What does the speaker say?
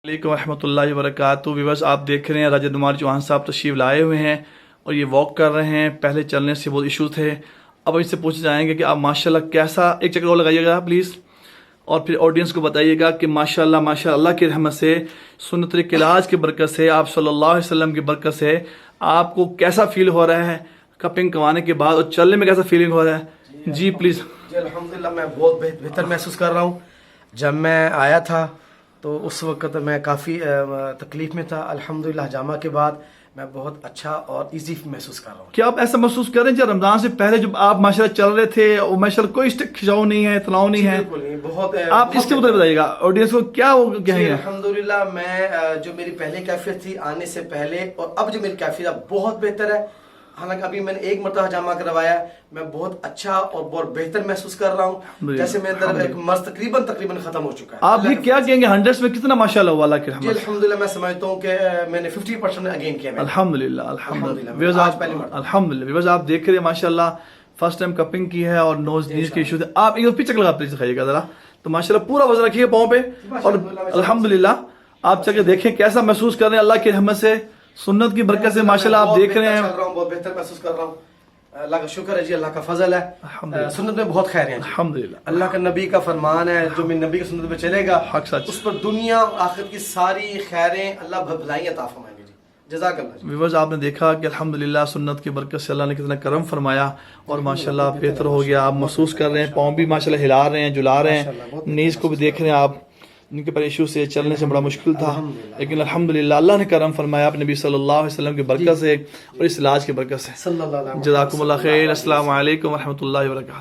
علیکم ورحمۃ اللہ وبرکاتہ۔ ویورز آپ دیکھ رہے ہیں راجہ نمار چوہان صاحب تشریف لائے ہوئے ہیں اور یہ واک کر رہے ہیں۔ پہلے چلنے سے بہت ایشو تھے، اب ان سے پوچھے جائیں گے کہ آپ ماشاءاللہ کیسا، ایک چکر اور لگائیے گا پلیز، اور پھر آڈینس کو بتائیے گا کہ ماشاءاللہ ماشاءاللہ کی رحمت سے، سنت طریق علاج کی برکت سے، آپ صلی اللہ علیہ وسلم کی برکت سے آپ کو کیسا فیل ہو رہا ہے کپنگ کروانے کے بعد، اور چلنے میں کیسا فیلنگ ہو رہا ہے؟ جی پلیز۔ جی الحمدللہ میں بہت بہتر محسوس کر رہا ہوں۔ جب میں آیا تھا تو اس وقت میں کافی تکلیف میں تھا، الحمدللہ جامعہ کے بعد میں بہت اچھا اور ایزی محسوس کر رہا ہوں۔ کیا آپ ایسا محسوس کر رہے ہیں جب رمضان سے پہلے جب آپ ماشاءاللہ چل رہے تھے اور ماشاءاللہ کوئی کھچاؤ نہیں ہے، تناؤ نہیں ہے؟ بالکل نہیں، بہت آپ اس کے مطابق بتائیے گا آڈینس کو کیا وہ کہیں گے؟ الحمدللہ میں جو میری پہلے کیفیت تھی آنے سے پہلے اور اب جو میری کیفیت ہے بہت بہتر ہے۔ حالانکہ ابھی میں نے ایک مرتبہ جامعہ کروایا ہے، میں بہت اچھا اور بہت بہتر محسوس کر رہا ہوں، جیسے میرے طرف ایک مرض تقریباً ختم ہو چکا ہے۔ آپ بھی کیا کہیں گے 100 میں کتنا ماشاءاللہ ہوا اللہ کی رحمت؟ جی الحمدللہ میں سمجھتا ہوں کہ میں نے 50% اگین کیا۔ الحمدللہ الحمدللہ الحمدللہ۔ ویورز آپ دیکھ رہے ہیں ماشاءاللہ فرسٹ ٹائم کپنگ کی ہے اور نوز نیز کے ایشو تھے۔ آپ ایک پیچھے لگا پلیز دکھائیے گا ذرا، تو ماشاءاللہ پورا وزن رکھیے پاؤں پہ، اور الحمدللہ آپ چل کے دیکھیں کیسا محسوس کر رہے ہیں اللہ کی رحمت سے، سنت کی برکت سے ماشاءاللہ آپ دیکھ رہے ہیں۔ بہت بہتر محسوس کر رہا ہوں، اللہ کا شکر ہے جی، اللہ کا فضل ہے۔ سنت میں بہت خیر ہیں الحمدللہ، اللہ کا نبی کا فرمان ہے، جو میرے نبی کی سنت پہ چلے گا حق سچ، اس پر دنیا اور آخرت کی ساری خیریں اللہ بھلائی عطا فرمائیں گے جی، جزاک اللہ جی۔ ویورز آپ نے دیکھا کہ الحمدللہ سنت کی برکت سے اللہ نے کتنا کرم فرمایا اور ماشاءاللہ بہتر ہو گیا۔ آپ محسوس کر رہے ہیں، پاؤں بھی ماشاءاللہ ہلا رہے ہیں، جلا رہے ہیں، نیز کو بھی دیکھ رہے ہیں آپ، ان کے پر ایشو سے چلنے سے بڑا مشکل تھا، لیکن الحمدللہ اللہ نے کرم فرمایا اپنے نبی صلی اللہ علیہ وسلم کی برکت سے اور اس علاج کی برکت سے۔ صلی اللہ علیہ وسلم۔ جزاکم اللہ خیر۔ السلام علیکم ورحمۃ اللہ وبرکاتہ۔